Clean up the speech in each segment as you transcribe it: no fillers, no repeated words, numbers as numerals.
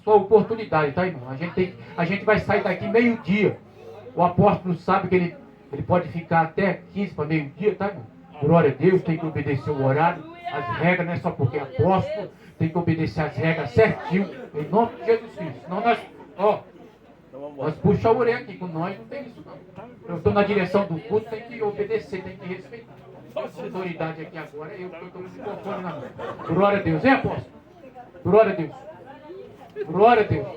só oportunidade, tá, irmão? A gente vai sair daqui meio-dia. O apóstolo sabe que ele pode ficar até 15 para meio-dia, tá, irmão? Glória a Deus, tem que obedecer o horário, as regras, não é só porque é apóstolo, tem que obedecer as regras certinho, em nome de Jesus Cristo. Senão nós puxa a orelha aqui, com nós não tem isso não. Eu estou na direção do culto, tem que obedecer, tem que respeitar. A autoridade aqui agora é eu que estou com o microfone na mão. Glória a Deus, hein, apóstolo? Glória a Deus. Glória a Deus.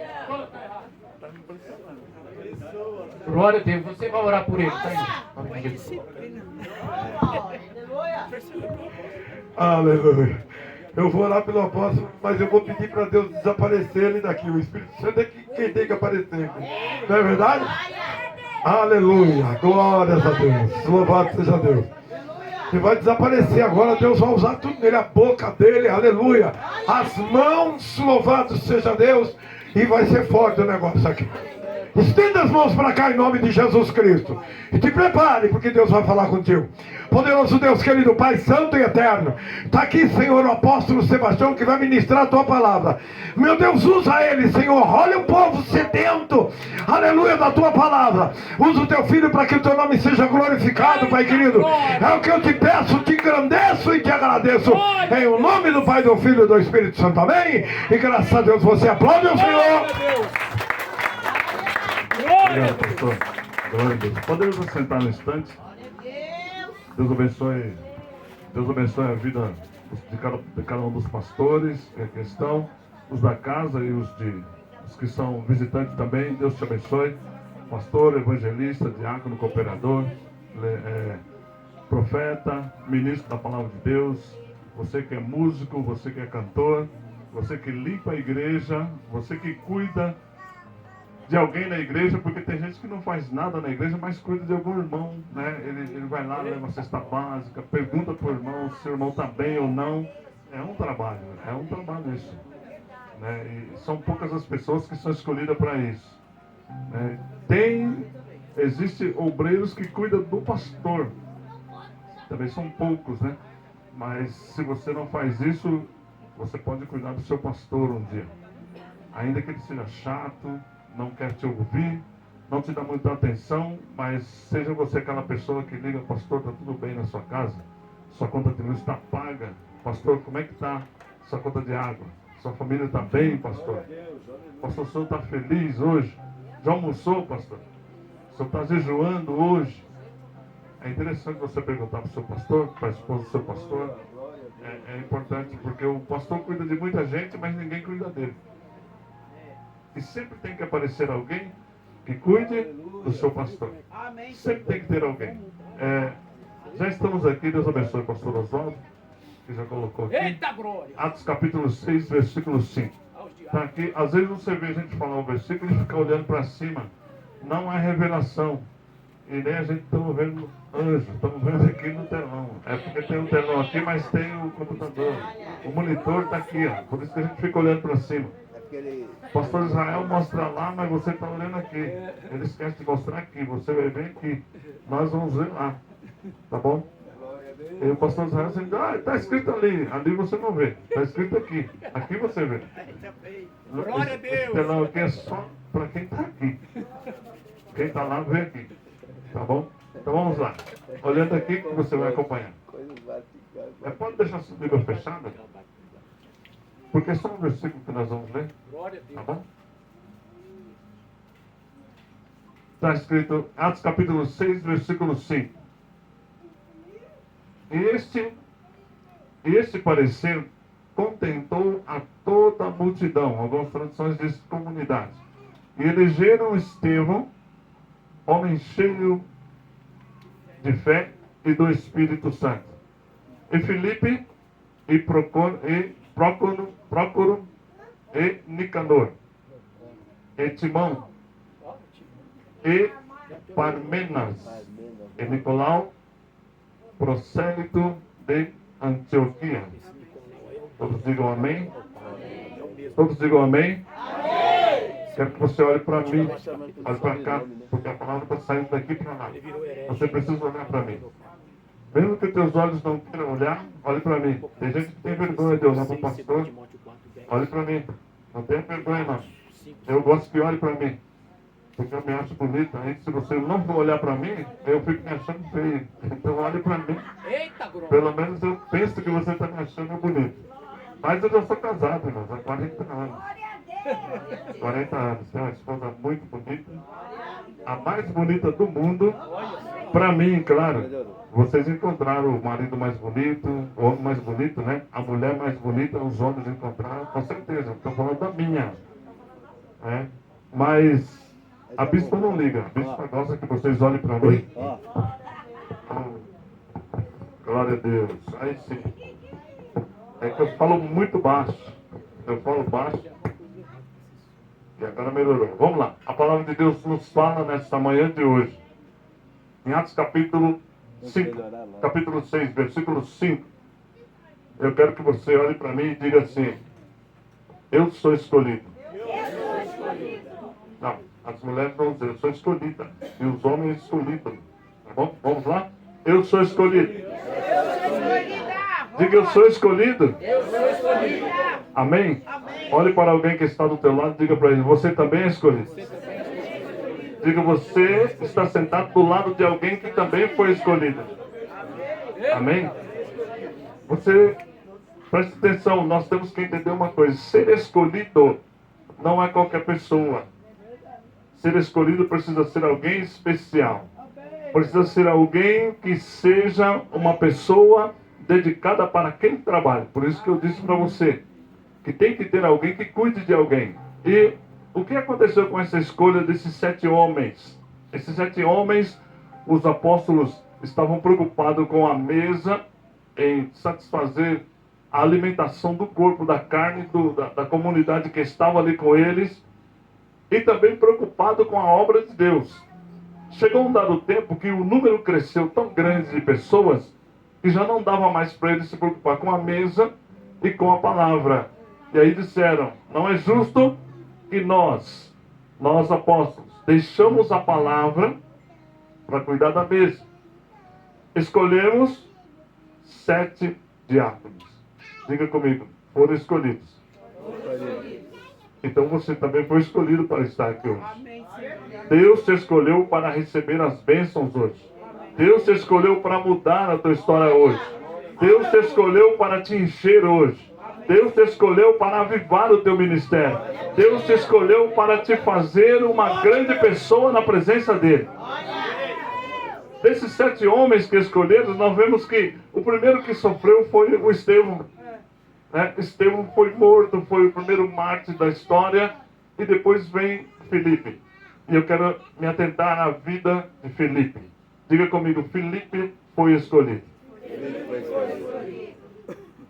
Glória a Deus. Você vai orar por ele, tá aí? Aleluia. Eu vou orar pelo apóstolo, mas eu vou pedir para Deus desaparecer ele daqui. O Espírito Santo é quem tem que aparecer. Não é verdade? Aleluia. Glórias a Deus. Louvado seja Deus. Ele vai desaparecer agora. Deus vai usar tudo nele. A boca dele. Aleluia. As mãos. Louvado seja Deus. E vai ser forte o negócio aqui. Estenda as mãos para cá em nome de Jesus Cristo. E te prepare, porque Deus vai falar contigo. Poderoso Deus querido, Pai Santo e Eterno. Está aqui, Senhor, o apóstolo Sebastião, que vai ministrar a tua palavra. Meu Deus, usa ele, Senhor. Olha o povo sedento, aleluia, da tua palavra. Usa o teu filho para que o teu nome seja glorificado, Pai querido. É o que eu te peço, te engrandeço e te agradeço. Em o nome do Pai, do Filho e do Espírito Santo. Amém? E graças a Deus você aplaude o Senhor. Obrigado, pastor. Glória a Deus. Podemos assentar no instante? Deus abençoe a vida de cada um dos pastores que aqui estão, os da casa e os que são visitantes também. Deus te abençoe. Pastor, evangelista, diácono, cooperador, profeta, ministro da palavra de Deus, você que é músico, você que é cantor, você que limpa a igreja, você que cuida de alguém na igreja, porque tem gente que não faz nada na igreja, mas cuida de algum irmão, né? Ele vai lá, leva uma cesta básica, pergunta para o irmão se o irmão está bem ou não. É um trabalho isso. Né? E são poucas as pessoas que são escolhidas para isso. Né? Existem obreiros que cuidam do pastor, também são poucos, né? Mas se você não faz isso, você pode cuidar do seu pastor um dia. Ainda que ele seja chato, não quer te ouvir, não te dá muita atenção, mas seja você aquela pessoa que liga, pastor, está tudo bem na sua casa? Sua conta de luz está paga? Pastor, como é que está sua conta de água? Sua família está bem, pastor? Pastor, o senhor está feliz hoje? Já almoçou, pastor? O senhor está jejuando hoje? É interessante você perguntar para o seu pastor, para a esposa do seu pastor. É importante, porque o pastor cuida de muita gente, mas ninguém cuida dele. E sempre tem que aparecer alguém que cuide do seu pastor. Sempre tem que ter alguém. Já estamos aqui, Deus abençoe o pastor Oswaldo, que já colocou aqui. Eita glória! Atos capítulo 6, versículo 5. Está aqui. Às vezes você vê a gente falar o versículo e fica olhando para cima. Não é revelação. E nem a gente está vendo anjo, estamos vendo aqui no telão. É porque tem um telão aqui, mas tem o computador. O monitor está aqui, ó. Por isso que a gente fica olhando para cima. O pastor Israel mostra lá, mas você está olhando aqui. Ele esquece de mostrar aqui. Você vai ver aqui. Nós vamos ver lá. Tá bom? E o pastor Israel dizendo, está escrito ali. Ali você não vê. Está escrito aqui. Aqui você vê. Glória a Deus! Esse telão aqui é só para quem está aqui. Quem está lá, vê aqui. Tá bom? Então vamos lá. Olhando aqui que você vai acompanhar. Pode deixar sua Bíblia fechada? Porque é só um versículo que nós vamos ler. Tá bom? Está escrito Atos capítulo 6, versículo 5. E este parecer contentou a toda a multidão. Algumas traduções dizem comunidade. E elegeram Estevão, homem cheio de fé e do Espírito Santo. E Filipe e Prócoro e Nicanor. E Timão e Parmenas e Nicolau, prosélito de Antioquia. Todos digam amém? Todos digam amém? Quero que você olhe para mim, olhe para cá, porque a palavra está saindo daqui para lá. Você precisa olhar para mim. Mesmo que teus olhos não queiram olhar, olhe para mim. Tem gente que tem vergonha de olhar para o pastor. Olhe para mim. Não tenha vergonha, não. Eu gosto que olhe para mim. Porque eu me acho bonita. Aí, se você não for olhar para mim, eu fico me achando feio. Então, olhe para mim. Pelo menos eu penso que você está me achando bonito. Mas eu já sou casado, irmãos, há 40 anos. 40 anos. Tenho uma esposa muito bonita. A mais bonita do mundo. Para mim, claro. Vocês encontraram o marido mais bonito, o homem mais bonito, né? A mulher mais bonita, os homens encontraram, com certeza. Estou falando da minha. Né? Mas a bispa não liga. A bispa gosta que vocês olhem para mim. Glória a Deus. Aí sim. É que eu falo muito baixo. Eu falo baixo. E agora melhorou. Vamos lá. A palavra de Deus nos fala nesta manhã de hoje. Em Atos capítulo 5, capítulo 6, versículo 5. Eu quero que você olhe para mim e diga assim: eu sou escolhido. Não, as mulheres vão dizer, eu sou escolhida. E os homens escolhidos. Tá bom? Vamos lá? Eu sou escolhido. Diga, eu sou escolhido. Amém? Olhe para alguém que está do teu lado e diga para ele, você também é escolhido. Diga, você está sentado do lado de alguém que também foi escolhido. Amém? Você, preste atenção, nós temos que entender uma coisa. Ser escolhido não é qualquer pessoa. Ser escolhido precisa ser alguém especial. Precisa ser alguém que seja uma pessoa dedicada para quem trabalha. Por isso que eu disse para você que tem que ter alguém que cuide de alguém. E o que aconteceu com essa escolha desses 7 homens? Esses 7 homens, os apóstolos estavam preocupados com a mesa, em satisfazer a alimentação do corpo, da carne, da comunidade que estava ali com eles, e também preocupado com a obra de Deus. Chegou um dado tempo que o número cresceu tão grande de pessoas que já não dava mais para eles se preocupar com a mesa e com a palavra. E aí disseram, não é justo que nós apóstolos, deixamos a palavra para cuidar da mesa. Escolhemos 7 diáconos. Diga comigo, foram escolhidos. Então você também foi escolhido para estar aqui hoje. Deus te escolheu para receber as bênçãos hoje. Deus te escolheu para mudar a tua história hoje. Deus te escolheu para te encher hoje. Deus te escolheu para avivar o teu ministério. Deus te escolheu para te fazer uma grande pessoa na presença dEle. Desses 7 homens que escolheram, nós vemos que o primeiro que sofreu foi o Estevão. Estevão foi morto, foi o primeiro mártir da história. E depois vem Filipe. E eu quero me atentar na vida de Filipe. Diga comigo, Filipe foi escolhido.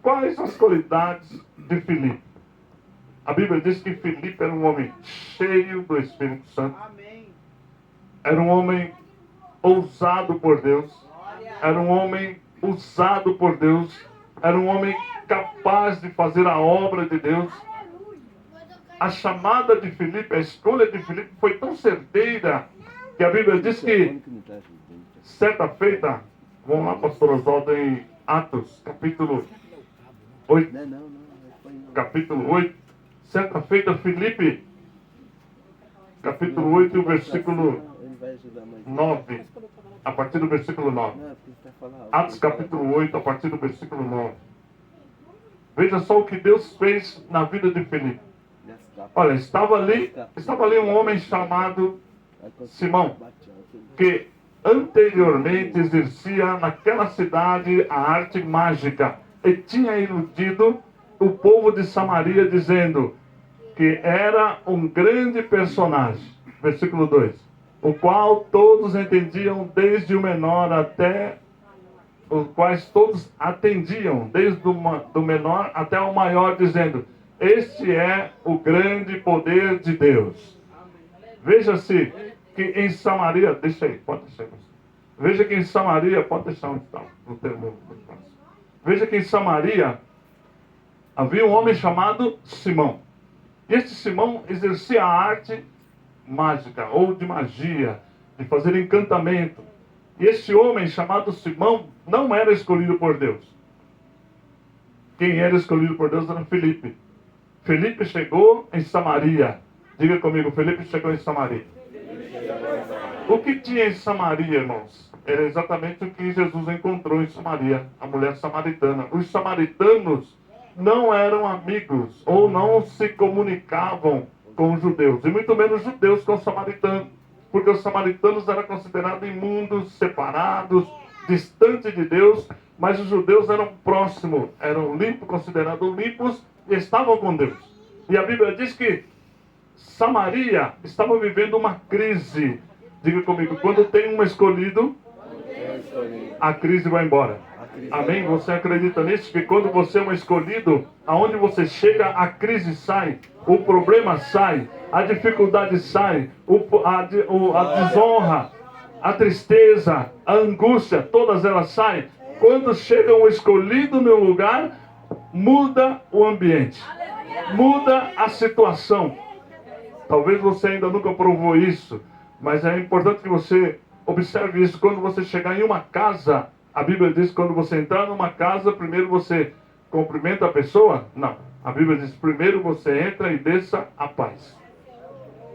Quais as qualidades de Filipe? A Bíblia diz que Filipe era um homem cheio do Espírito Santo. Era um homem ousado por Deus. Era um homem usado por Deus. Era um homem capaz de fazer a obra de Deus. A chamada de Filipe, a escolha de Filipe foi tão certeira que a Bíblia diz que certa feita, vamos lá, pastor Oswaldo, em Atos, capítulo 8. Capítulo 8. Certa feita, Filipe, capítulo 8, versículo 9. A partir do versículo 9. Atos, capítulo 8, a partir do versículo 9. Veja só o que Deus fez na vida de Filipe. Olha, estava ali um homem chamado Simão, que anteriormente exercia naquela cidade a arte mágica e tinha iludido o povo de Samaria dizendo que era um grande personagem. Versículo 2. O qual todos entendiam desde o menor até os quais todos atendiam, desde do menor até o maior, dizendo: este é o grande poder de Deus. Veja-se que em Samaria, deixa aí, pode deixar aí. Veja que em Samaria, pode deixar onde está, no termo. Veja que em Samaria havia um homem chamado Simão. E este Simão exercia a arte mágica, ou de magia, de fazer encantamento. E este homem chamado Simão não era escolhido por Deus. Quem era escolhido por Deus era Filipe. Felipe chegou em Samaria. Diga comigo, Felipe chegou em Samaria. O que tinha em Samaria, irmãos? Era exatamente o que Jesus encontrou em Samaria, a mulher samaritana. Os samaritanos não eram amigos ou não se comunicavam com os judeus, e muito menos judeus com os samaritanos, porque os samaritanos eram considerados imundos, separados, distantes de Deus, mas os judeus eram próximos, eram limpos, considerados limpos, e estavam com Deus. E a Bíblia diz que Samaria estava vivendo uma crise. Diga comigo, quando tem um escolhido, a crise vai embora. Amém? Você acredita nisso? Que quando você é um escolhido, aonde você chega, a crise sai, o problema sai, a dificuldade sai, a desonra, a tristeza, a angústia, todas elas saem. Quando chega um escolhido no lugar, muda o ambiente, muda a situação. Talvez você ainda nunca provou isso, mas é importante que você observe isso. Quando você chegar em uma casa, a Bíblia diz que quando você entrar numa casa, primeiro você cumprimenta a pessoa? Não. A Bíblia diz, primeiro você entra e desça a paz.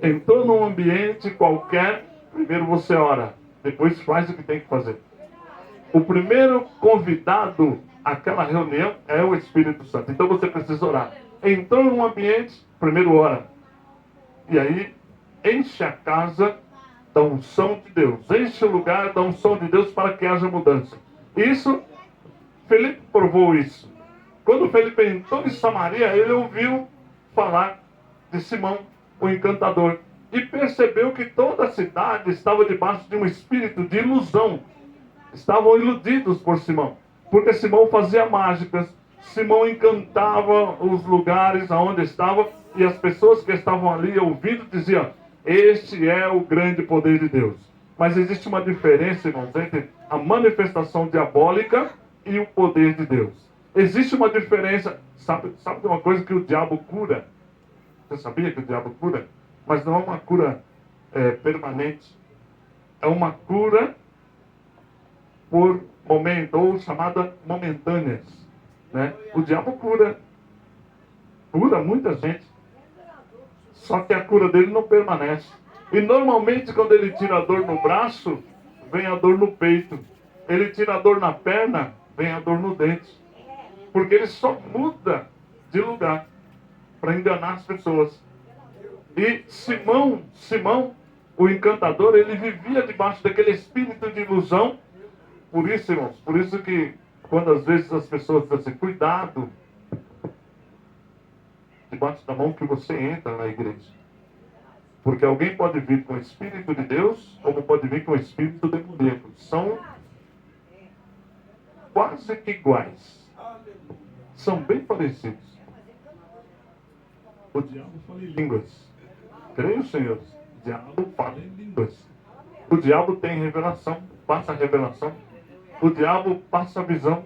Entrou num ambiente qualquer, primeiro você ora, depois faz o que tem que fazer. O primeiro convidado àquela reunião é o Espírito Santo. Então você precisa orar. Entrou num ambiente, primeiro ora. E aí, enche a casa da unção de Deus. Enche o lugar da unção de Deus para que haja mudança. Isso, Felipe provou isso. Quando Felipe entrou em Samaria, ele ouviu falar de Simão, o encantador. E percebeu que toda a cidade estava debaixo de um espírito de ilusão. Estavam iludidos por Simão. Porque Simão fazia mágicas. Simão encantava os lugares aonde estava. E as pessoas que estavam ali ouvindo diziam, este é o grande poder de Deus. Mas existe uma diferença, irmãos, entre a manifestação diabólica e o poder de Deus. Existe uma diferença. Sabe de uma coisa que o diabo cura? Você sabia que o diabo cura? Mas não é uma cura permanente. É uma cura por momento, ou chamada momentâneas. Né? O diabo cura muita gente. Só que a cura dele não permanece. E normalmente quando ele tira a dor no braço, vem a dor no peito. Ele tira a dor na perna, vem a dor no dente. Porque ele só muda de lugar para enganar as pessoas. E Simão, o encantador, ele vivia debaixo daquele espírito de ilusão. Por isso, irmãos, por isso que quando às vezes as pessoas dizem assim, cuidado, debaixo da mão que você entra na igreja. Porque alguém pode vir com o Espírito de Deus, como pode vir com o Espírito demoníaco. São quase que iguais. São bem parecidos. O diabo fala em línguas. Creio, senhores. O diabo fala em línguas. O diabo tem revelação, passa a revelação. O diabo passa a visão.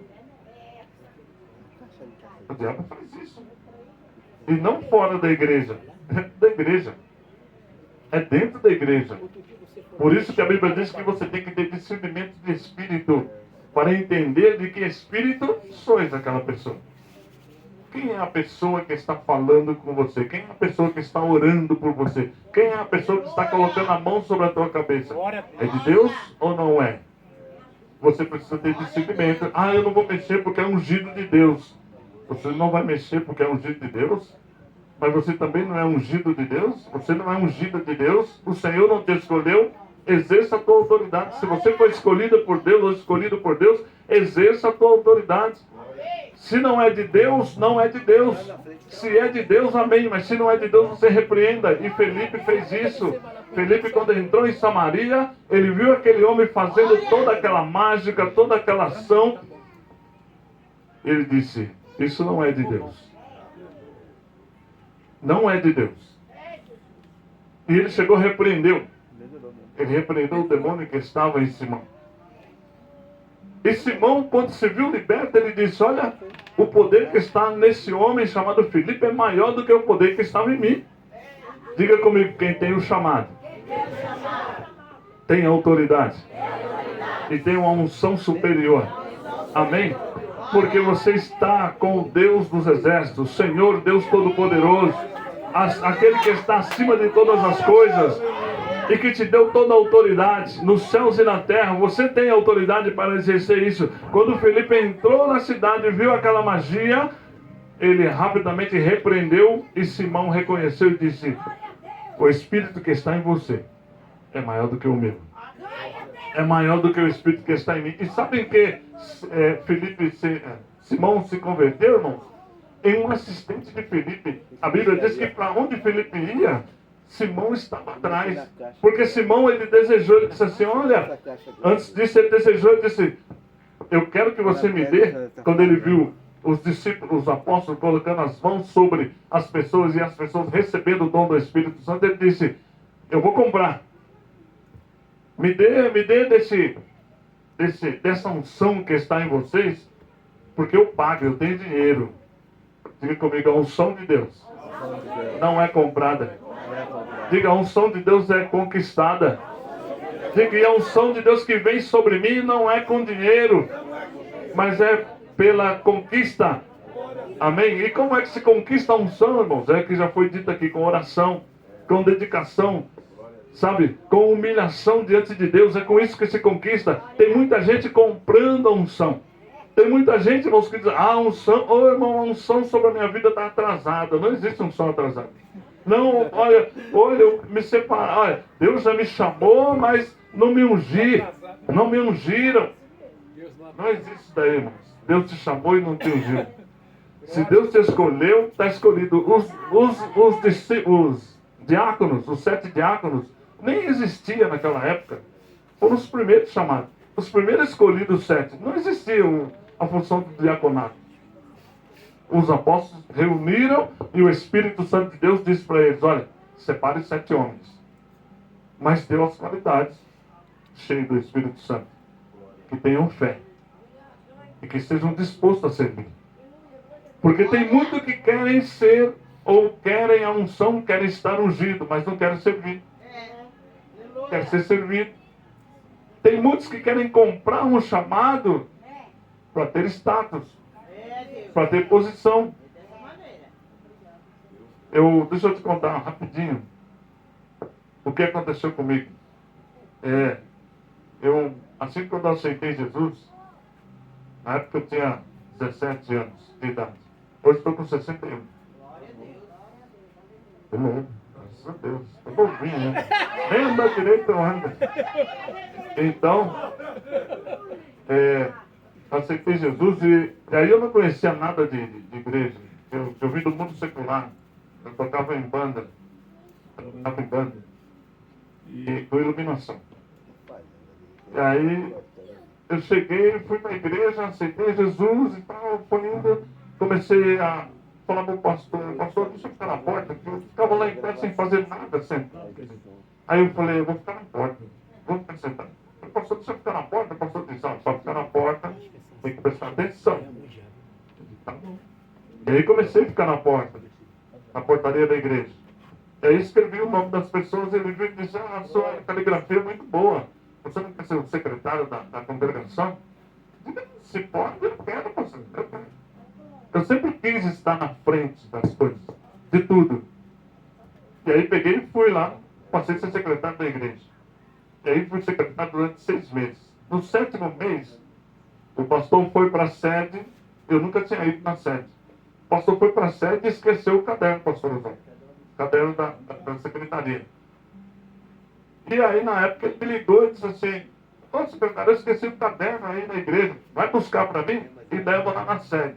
O diabo faz isso. E não fora da igreja. Dentro da igreja. É dentro da igreja. Por isso que a Bíblia diz que você tem que ter discernimento de espírito para entender de que espírito sois aquela pessoa. Quem é a pessoa que está falando com você? Quem é a pessoa que está orando por você? Quem é a pessoa que está colocando a mão sobre a tua cabeça? É de Deus ou não é? Você precisa ter discernimento. Ah, eu não vou mexer porque é ungido de Deus. Você não vai mexer porque é ungido de Deus? Mas você também não é ungido de Deus? Você não é ungida de Deus? O Senhor não te escolheu? Exerça a tua autoridade. Se você foi escolhida por Deus ou escolhido por Deus, exerça a tua autoridade. Se não é de Deus, não é de Deus. Se é de Deus, amém. Mas se não é de Deus, você repreenda. E Felipe fez isso. Felipe, quando entrou em Samaria, ele viu aquele homem fazendo toda aquela mágica, toda aquela ação. Ele disse, isso não é de Deus. Não é de Deus. E ele chegou e repreendeu. Ele repreendeu o demônio que estava em Simão. E Simão, quando se viu liberto, ele disse, olha, o poder que está nesse homem chamado Felipe é maior do que o poder que estava em mim. Diga comigo, quem tem o chamado tem autoridade. E tem uma unção superior. Amém? Porque você está com o Deus dos exércitos, o Senhor Deus Todo-Poderoso, aquele que está acima de todas as coisas e que te deu toda a autoridade nos céus e na terra. Você tem autoridade para exercer isso. Quando Felipe entrou na cidade e viu aquela magia, ele rapidamente repreendeu e Simão reconheceu e disse: o Espírito que está em você é maior do que o meu. É maior do que o Espírito que está em mim. E sabem que Simão se converteu, irmãos? Em um assistente de Felipe. A Bíblia diz que para onde Felipe ia, Simão estava atrás. Porque Simão, ele desejou, ele disse assim: olha, antes disso ele desejou, ele disse: eu quero que você me dê. Quando ele viu os discípulos, os apóstolos colocando as mãos sobre as pessoas e as pessoas recebendo o dom do Espírito Santo, ele disse: eu vou comprar. Me dê dessa unção que está em vocês, porque eu pago, eu tenho dinheiro. Diga comigo: a unção de Deus não é comprada. Diga: a unção de Deus é conquistada. Diga: e a unção de Deus que vem sobre mim não é com dinheiro, mas é pela conquista. Amém? E como é que se conquista a unção, irmãos? É que já foi dito aqui: com oração, com dedicação, sabe? Com humilhação diante de Deus. É com isso que se conquista. Tem muita gente comprando a unção. Tem muita gente, irmãos, que diz: ah, unção, irmão, a unção sobre a minha vida está atrasada. Não existe unção atrasada. Não, olha, eu me separei. Olha, Deus já me chamou, mas não me não me ungiram. Não existe isso daí, irmãos. Deus te chamou e não te ungiu. Se Deus te escolheu, está escolhido. Os diáconos, os 7 diáconos, nem existia naquela época. Foram os primeiros chamados. Os primeiros escolhidos 7. Não existia a função do diaconato. Os apóstolos reuniram e o Espírito Santo de Deus disse para eles: olha, separe 7 homens. Mas deu as qualidades, cheios do Espírito Santo, que tenham fé e que estejam dispostos a servir. Porque tem muito que querem ser, ou querem a unção, querem estar ungido, mas não querem servir. Quer ser servido. Tem muitos que querem comprar um chamado para ter status, para ter posição. Deixa eu te contar rapidinho o que aconteceu comigo. Assim que eu aceitei Jesus, na época eu tinha 17 anos de idade. Hoje estou com 61. Graças a Deus. Estou novinho, né? Nem andar direito eu ando. Então, aceitei Jesus e aí eu não conhecia nada de igreja. Eu vim do mundo secular. Eu tocava em banda. E com iluminação. E aí eu cheguei, fui para a igreja, aceitei Jesus e tal, foi indo. Comecei a falar para o pastor: deixa eu ficar na porta, porque eu ficava lá em pé sem fazer nada sempre. Aí eu falei: eu vou ficar na porta, vou ficar sentado. O pastor: deixa eu ficar na porta. O pastor disse: para ficar na porta tem que prestar atenção. Tá bom. E aí comecei a ficar na porta, na portaria da igreja. E aí escrevi o nome das pessoas e ele veio e disse: a sua caligrafia é muito boa. Você não quer ser o secretário da congregação? Se pode, eu quero, pastor. Eu sempre quis estar na frente das coisas, de tudo. E aí peguei e fui lá, passei a ser secretário da igreja. E aí fui secretário durante 6 meses. No 7º mês, o pastor foi para a sede, eu nunca tinha ido na sede. O pastor foi para a sede e esqueceu o caderno, pastor Oswaldo. O caderno da secretaria. E aí, na época, ele me ligou e disse assim: ô secretário, eu esqueci o caderno aí na igreja. Vai buscar para mim e leva lá na sede.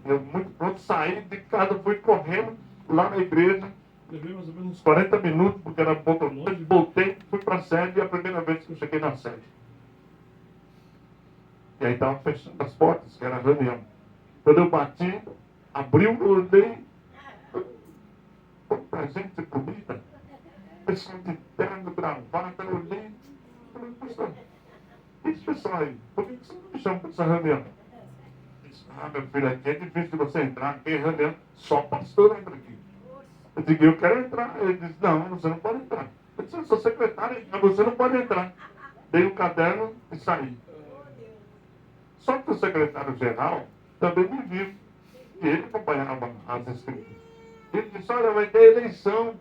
Eu, muito pronto, saí de casa, fui correndo lá na igreja. Levei mais ou menos uns 40 minutos, porque era um pouco longe. Voltei, fui para a sede e a primeira vez que eu cheguei na sede. E aí estava fechando as portas, que era a reunião. Quando eu bati, abriu, eu olhei. Pra gente de comida, pessoal de terno, gravata, eu olhei. Falei: pastor, e esse pessoal aí? Por que você não me chama para essa reunião? Disse: meu filho, aqui é difícil de você entrar, aqui é reunião, só pastor entra aqui. Eu disse: eu quero entrar. Ele disse: não, você não pode entrar. Eu disse: eu sou secretário, mas você não pode entrar. Dei o caderno e saí. Só que o secretário-geral também me viu. E ele acompanhava as escritas. Ele disse, olha, vai ter eleição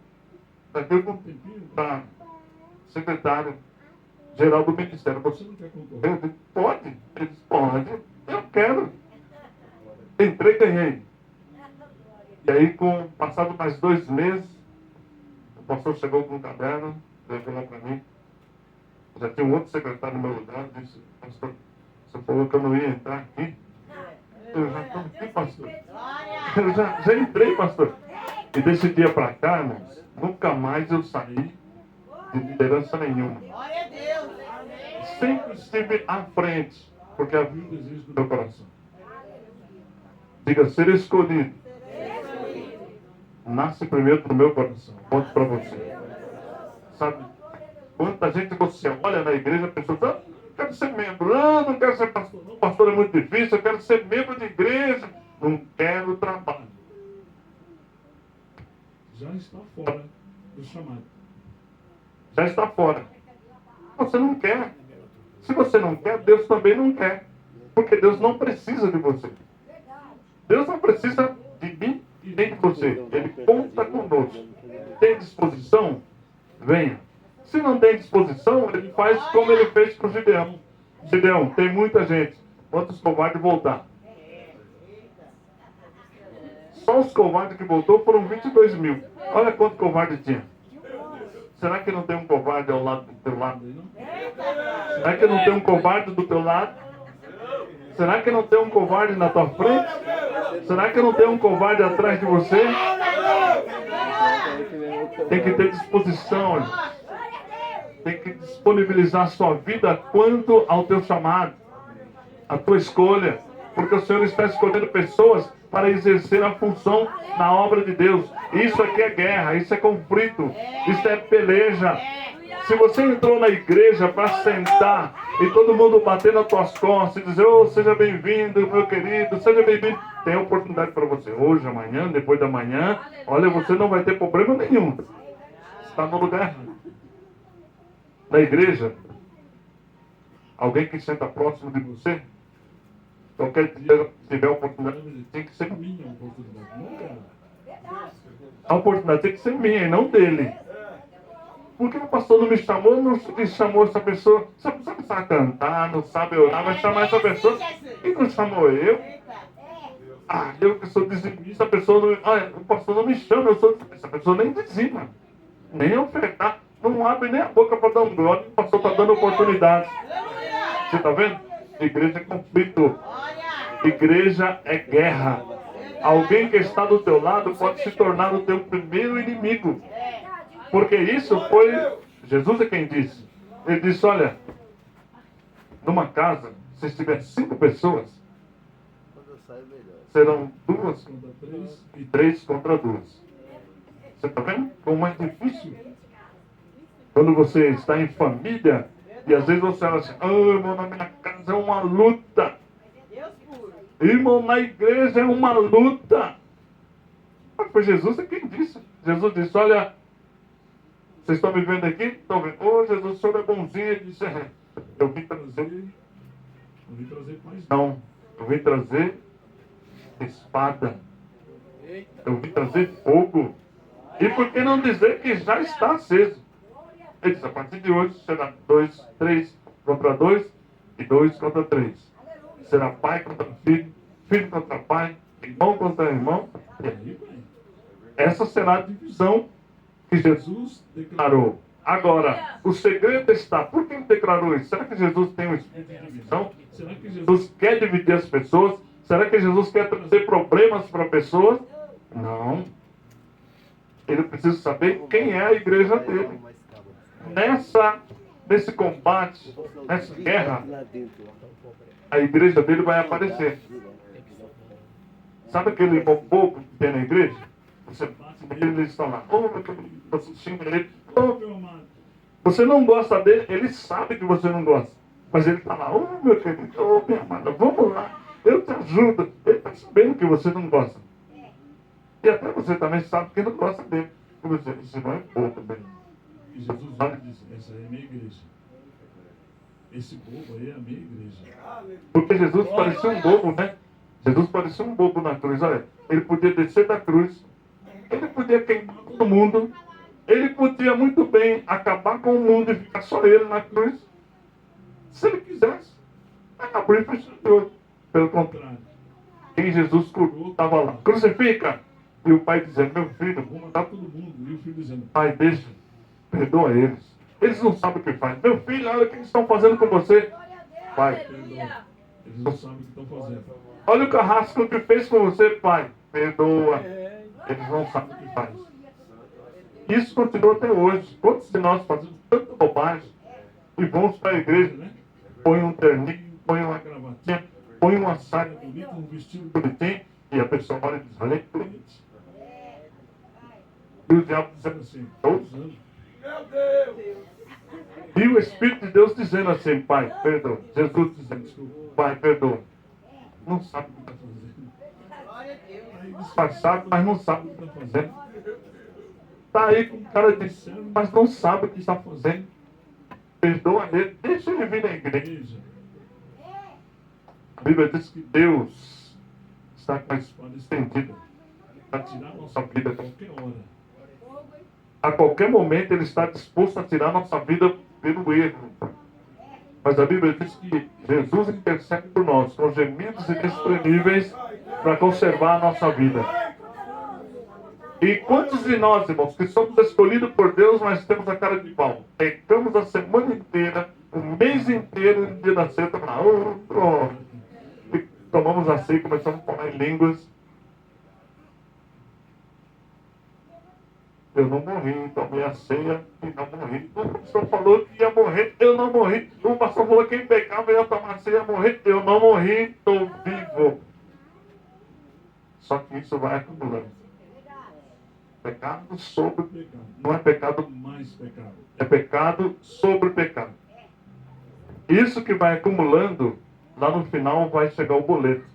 daqui a algum tempinho para secretário-geral do Ministério. Você não quer concorrer? Eu disse, pode. Ele disse, pode. Eu quero. Entrei e ganhei. E aí, passado mais 2 meses, o pastor chegou com um caderno, levou lá para mim. Já tinha um outro secretário no meu lugar, disse, pastor, você falou que eu não ia entrar aqui. Eu já estou aqui, pastor. Eu já entrei, pastor. E desse dia para cá, irmãos, nunca mais eu saí de liderança nenhuma. Sempre estive à frente, porque havia um desejo do meu coração. Diga, ser escolhido. Nasce primeiro no meu coração. Conto para você. Sabe, quanta gente você olha na igreja, a pessoa diz, não quero ser membro, não quero ser pastor. Não, pastor é muito difícil, eu quero ser membro de igreja. Não quero trabalho. Já está fora do chamado. Já está fora. Você não quer. Se você não quer, Deus também não quer. Porque Deus não precisa de você. Deus não precisa de mim e nem de você. Ele conta conosco. Tem disposição? Venha. Se não tem disposição, ele faz como ele fez com o Gideão. Gideão, tem muita gente. Quantos covardes voltar? Só os covardes que voltou foram 22 mil. Olha quanto covarde tinha. Será que não tem um covarde ao lado do teu lado aí, não? Será que não tem um covarde do teu lado? Será que não tem um covarde na tua frente? Será que não tem um covarde atrás de você? Tem que ter disposição, irmão. Tem que disponibilizar a sua vida quanto ao teu chamado, a tua escolha. Porque o Senhor está escolhendo pessoas para exercer a função na obra de Deus. Isso aqui é guerra, isso é conflito, isso é peleja. Se você entrou na igreja para sentar e todo mundo bater nas tuas costas e dizer, oh, seja bem-vindo, meu querido, seja bem-vindo, tem oportunidade para você. Hoje, amanhã, depois da manhã, olha, você não vai ter problema nenhum. Está no lugar errado. Na igreja, alguém que senta próximo de você, qualquer dia, se tiver oportunidade, tem que ser minha oportunidade, não dela. A oportunidade tem que ser minha e não dele. Porque o pastor não me chamou, não me chamou essa pessoa. Essa pessoa não sabe cantar, não sabe orar, vai chamar essa pessoa e não chamou eu. Ah, eu que sou dizimista, a pessoa não. Ah, o pastor não me chama, eu sou. Essa pessoa nem dizima, nem ofertar, não abre nem a boca para dar um glória, o pastor está dando oportunidade. Você está vendo? Igreja é conflito. Igreja é guerra. Alguém que está do teu lado pode se tornar o teu primeiro inimigo. Porque isso foi... Jesus é quem disse. Ele disse, olha, numa casa, se tiver 5 pessoas, serão 2 contra 3 e 3 contra 2. Você está vendo como é difícil? Quando você está em família, e às vezes você fala assim, oh, irmão, na minha casa é uma luta. Irmão, na igreja é uma luta. Mas foi Jesus é quem disse. Jesus disse, olha, vocês estão me vendo aqui? Estão vendo? Oh, Jesus, o senhor é bonzinho. Ele disse, eu vim trazer... Não vim trazer paz. Não, eu vim trazer espada. Eu vim trazer fogo. E por que não dizer que já está aceso? Ele disse, a partir de hoje será 3 contra 2 e 2 contra 3. Será pai contra filho, filho contra pai, irmão contra irmão. E aí, essa será a divisão que Jesus declarou. Agora, o segredo está, por que ele declarou isso? Será que Jesus tem um espírito de divisão? Será que Jesus quer dividir as pessoas? Será que Jesus quer trazer problemas para pessoas? Não. Ele precisa saber quem é a igreja dele. Nesse combate, nessa guerra, a igreja dele vai aparecer. Sabe aquele bobo que tem na igreja? Você bate nele e eles estão lá. Oh, meu querido, você xinga ele. Oh, meu amado. Você não gosta dele, ele sabe que você não gosta. Mas ele está lá. Oh, meu querido, oh, minha amada, vamos lá. Eu te ajudo. Ele está sabendo que você não gosta. E até você também sabe que não gosta dele. Você não é pouco bem. E Jesus olha e diz, essa é a minha igreja. Esse bobo aí é a minha igreja. Porque Jesus parecia um bobo, né? Jesus parecia um bobo na cruz. Olha, ele podia descer da cruz, ele podia queimar todo mundo, ele podia muito bem acabar com o mundo e ficar só ele na cruz, se ele quisesse. Mas na cruz precisou. Pelo contrário, quem Jesus curou estava lá. Crucifica! E o pai dizendo, meu filho, Vou matar todo mundo. E o filho dizendo, pai, deixa, perdoa eles. Eles não sabem o que fazem. Meu filho, olha o que eles estão fazendo com você. Pai, perdoa. Eles não sabem o que estão fazendo. olha o carrasco que fez com você, pai. Perdoa. Eles não sabem o que faz. Isso continua até hoje. Quantos de nós fazemos tanta bobagem e vamos para a igreja, né? Põe um terninho, põe uma gravatinha, põe uma saia bonita, um vestido bonitinho, e a pessoa olha e diz, olha que bonito. E o diabo dizendo assim, todos anos. E o Espírito de Deus dizendo assim, pai, perdoa. Jesus dizendo, pai, perdoa. Não sabe o que está fazendo. Aí disfarçado, mas não sabe o que está fazendo. Está aí com cara de céu, mas não sabe o que está fazendo. Perdoa ele, deixa ele vir na igreja. A Bíblia diz que Deus está com a espada estendida para tirar a nossa vida a qualquer hora. A qualquer momento ele está disposto a tirar a nossa vida pelo erro. Mas a Bíblia diz que Jesus intercede por nós com gemidos inexprimíveis para conservar a nossa vida. E quantos de nós, irmãos, que somos escolhidos por Deus, mas temos a cara de pau? Pecamos a semana inteira, o mês inteiro, no dia da ceia, e tomamos a ceia e começamos a falar em línguas. Eu não morri, tomei a ceia e não morri. O pastor falou que ia morrer, eu não morri. O pastor falou que quem pecava ia tomar a ceia e ia morrer. Eu não morri, estou vivo. Só que isso vai acumulando. Pecado sobre pecado. Não é pecado Mais pecado. é pecado sobre pecado. Isso que vai acumulando, lá no final vai chegar o boleto.